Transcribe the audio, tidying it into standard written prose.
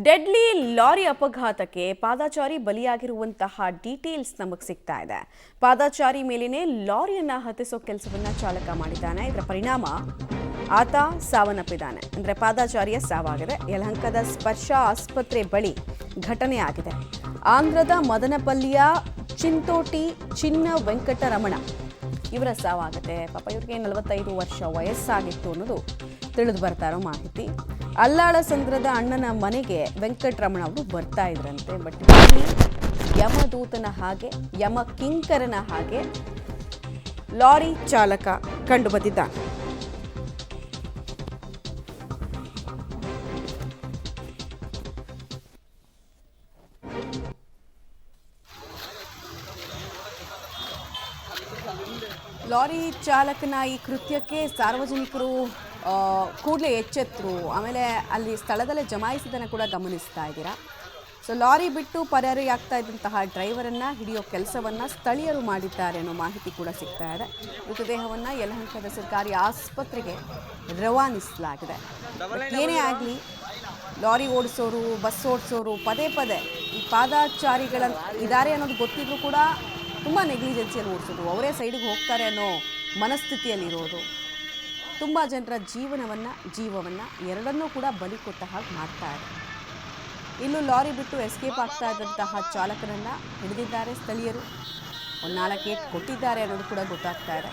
Deadly lorry ಅಪಘಾತಕ್ಕೆ ಪಾದಚಾರಿ ಬಲಿಯಾಗಿರುವಂತಹ details ನಮಗೆ ಸಿಗ್ತಾ ಇದೆ. ಪಾದಚಾರಿ ಮೇಲಿನೇ ಲಾರಿಯನ್ನ ಹತ್ತಿಸೋ ಕೆಲಸವನ್ನ ಚಾಲಕ ಮಾಡಿದ್ದಾನೆ. ಇದರ ಪರಿಣಾಮ ಆತ ಸಾವನ್ನಪ್ಪಿದ್ದಾನೆ. ಅಂದ್ರೆ ಪಾದಚಾರಿಯ ಸಾವಾಗಿದೆ. ಯಲಹಂಕದ ಸ್ಪರ್ಶ ಆಸ್ಪತ್ರೆ ಬಳಿ ಘಟನೆ ಆಗಿದೆ. ಆಂಧ್ರದ ಮದನಪಲ್ಲಿಯ ಚಿಂತೋಟಿ ಚಿನ್ನ ವೆಂಕಟರಮಣ ಇವರ ಸಾವಾಗುತ್ತೆ. ಪಾಪ ಇವ್ರಿಗೆ 45 ವರ್ಷ ವಯಸ್ಸಾಗಿತ್ತು ಅನ್ನೋದು ತಿಳಿದು ಬರ್ತಾ ಇರೋ ಮಾಹಿತಿ. ಅಲ್ಲಾಳ ಸಂದ್ರದ ಅಣ್ಣನ ಮನೆಗೆ ವೆಂಕಟರಮಣ ಅವರು ಬರ್ತಾ ಇದ್ರಂತೆ. ಬಟ್ ಯಮದೂತನ ಹಾಗೆ ಯಮ ಕಿಂಕರನ ಹಾಗೆ ಲಾರಿ ಚಾಲಕ ಕಂಡು ಬಂದಿದ್ದಾನೆ. ಲಾರಿ ಚಾಲಕನ ಈ ಕೃತ್ಯಕ್ಕೆ ಸಾರ್ವಜನಿಕರು ಕೂಡಲೇ ಎಚ್ಚೆತ್ತರು. ಆಮೇಲೆ ಅಲ್ಲಿ ಸ್ಥಳದಲ್ಲೇ ಜಮಾಯಿಸಿದ್ದನ್ನು ಕೂಡ ಗಮನಿಸ್ತಾ ಇದ್ದೀರಾ. ಸೊ ಲಾರಿ ಬಿಟ್ಟು ಪರಾರಿಯಾಗ್ತಾ ಇದ್ದಂತಹ ಡ್ರೈವರನ್ನು ಹಿಡಿಯೋ ಕೆಲಸವನ್ನು ಸ್ಥಳೀಯರು ಮಾಡಿದ್ದಾರೆ ಅನ್ನೋ ಮಾಹಿತಿ ಕೂಡ ಸಿಗ್ತಾ ಇದೆ. ಮೃತದೇಹವನ್ನು ಯಲಹಂಕದ ಸರ್ಕಾರಿ ಆಸ್ಪತ್ರೆಗೆ ರವಾನಿಸಲಾಗಿದೆ. ಏನೇ ಆಗಲಿ ಲಾರಿ ಓಡಿಸೋರು, ಬಸ್ ಓಡಿಸೋರು ಪದೇ ಪದೇ ಈ ಪಾದಚಾರಿಗಳ ಇದ್ದಾರೆ ಅನ್ನೋದು ಗೊತ್ತಿದ್ರೂ ಕೂಡ ತುಂಬ ನೆಗ್ಲಿಜೆನ್ಸಿಯಲ್ಲಿ ಓಡಿಸೋದು, ಅವರೇ ಸೈಡಿಗೆ ಹೋಗ್ತಾರೆ ಅನ್ನೋ ಮನಸ್ಥಿತಿಯಲ್ಲಿರೋದು, ತುಂಬ ಜನರ ಜೀವವನ್ನು ಎರಡನ್ನೂ ಕೂಡ ಬಲಿ ಕೊಟ್ಟ ಹಾಗೆ ಮಾಡ್ತಾ ಇದೆ. ಇನ್ನು ಲಾರಿ ಬಿಟ್ಟು ಎಸ್ಕೇಪ್ ಆಗ್ತಾ ಇದ್ದಂತಹ ಚಾಲಕನನ್ನು ಹಿಡಿದಿದ್ದಾರೆ ಸ್ಥಳೀಯರು. 4 ಏಟು ಕೊಟ್ಟಿದ್ದಾರೆ ಅನ್ನೋದು ಕೂಡ ಗೊತ್ತಾಗ್ತಾ ಇದೆ.